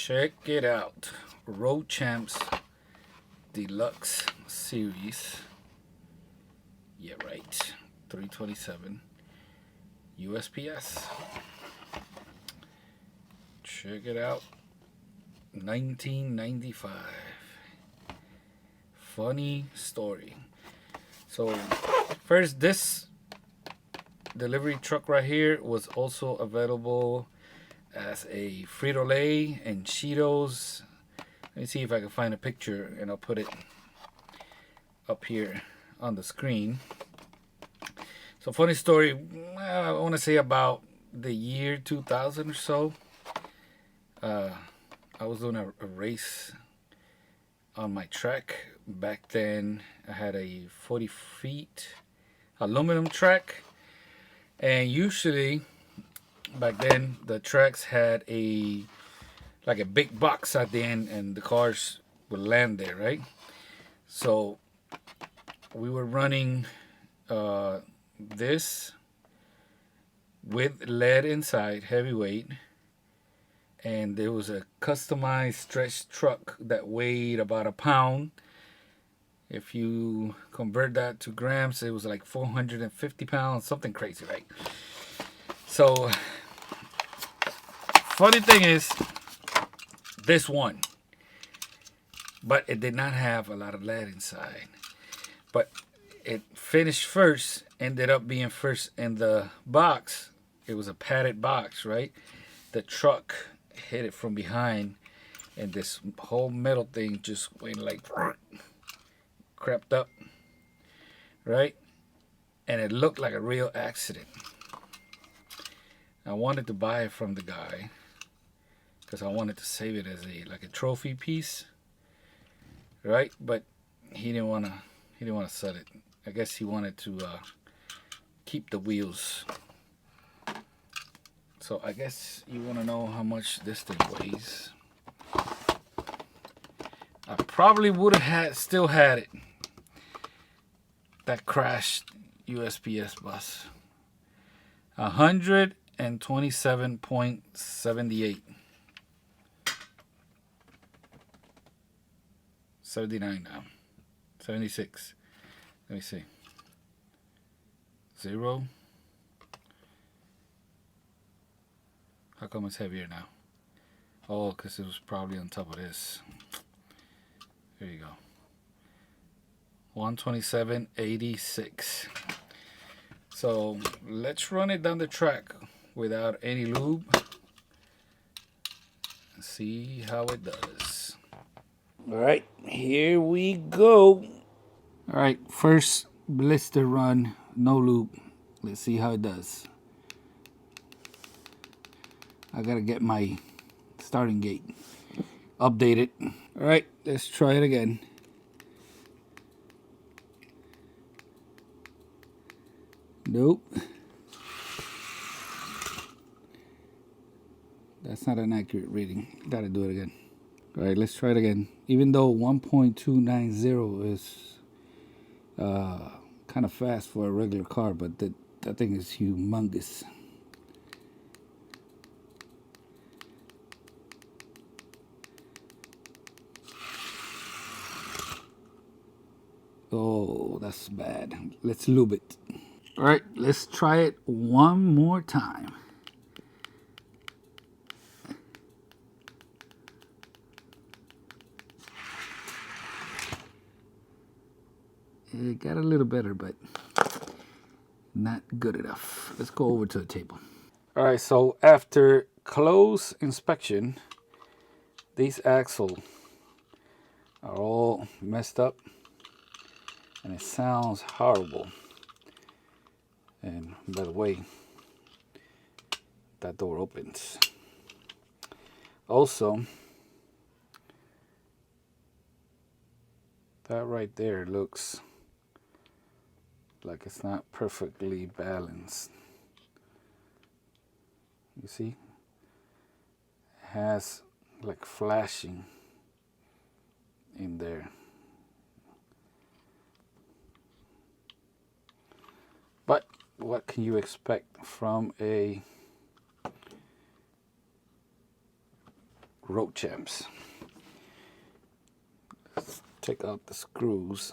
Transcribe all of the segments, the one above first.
Check it out. Road Champs Deluxe Series. Yeah, right. 327 USPS. Check it out. 1995. Funny story. So, first, this delivery truck right here was also available as a Frito-Lay and Cheetos. Let me see if I can find a picture and I'll put it up here on the screen. So funny story, I want to say about the year 2000 or so. I was doing a race on my track. Back then I had a 40 feet aluminum track, and usually back then the tracks had a big box at the end and the cars would land there, right? So we were running this with lead inside, heavyweight, and there was a customized stretch truck that weighed about a pound. If you convert that to grams, it was like 450 pounds, something crazy, right? So funny thing is, this one, but it did not have a lot of lead inside. But it finished first, ended up being first in the box. It was a padded box, right? The truck hit it from behind, and this whole metal thing just went like crept up, right? And it looked like a real accident. I wanted to buy it from the guy because I wanted to save it as a trophy piece, right? But he didn't want to sell it. I guess he wanted to keep the wheels. So I guess you want to know how much this thing weighs. I probably would have still had it. That crashed USPS bus. 127.78. 79 now. 76. Let me see. 0. How come it's heavier now? Oh, because it was probably on top of this. There you go. 127.86. So let's run it down the track without any lube and see how it does. All right, here we go. All right, first blister run, no lube. Let's see how it does. I gotta get my starting gate updated. All right, let's try it again. Nope. That's not an accurate reading. Gotta do it again. All right, let's try it again. Even though 1.290 is kind of fast for a regular car, but that thing is humongous. Oh, that's bad. Let's lube it. All right, let's try it one more time. It got a little better, but not good enough. Let's go over to the table. All right, so after close inspection, these axles are all messed up and it sounds horrible. And by the way, that door opens. Also, that right there looks like it's not perfectly balanced. You see? It has like flashing in there. But what can you expect from a road champs. Let's take out the screws.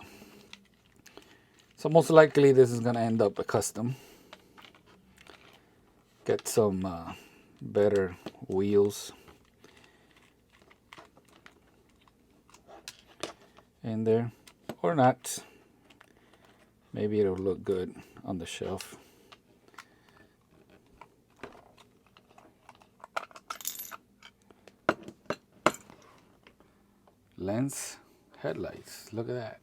So most likely this is gonna end up a custom. Get some better wheels in there, or not. Maybe it'll look good on the shelf. Lens headlights, look at that.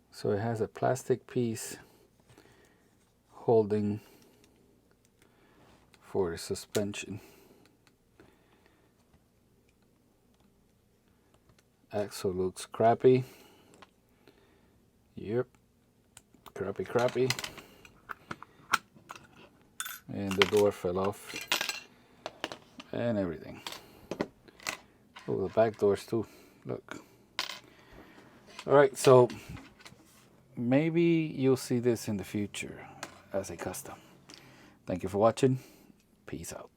So it has a plastic piece holding for the suspension. Axle looks crappy. Yep, crappy. And the door fell off. And everything. Oh, the back doors too. Look. Alright, so maybe you'll see this in the future as a custom. Thank you for watching. Peace out.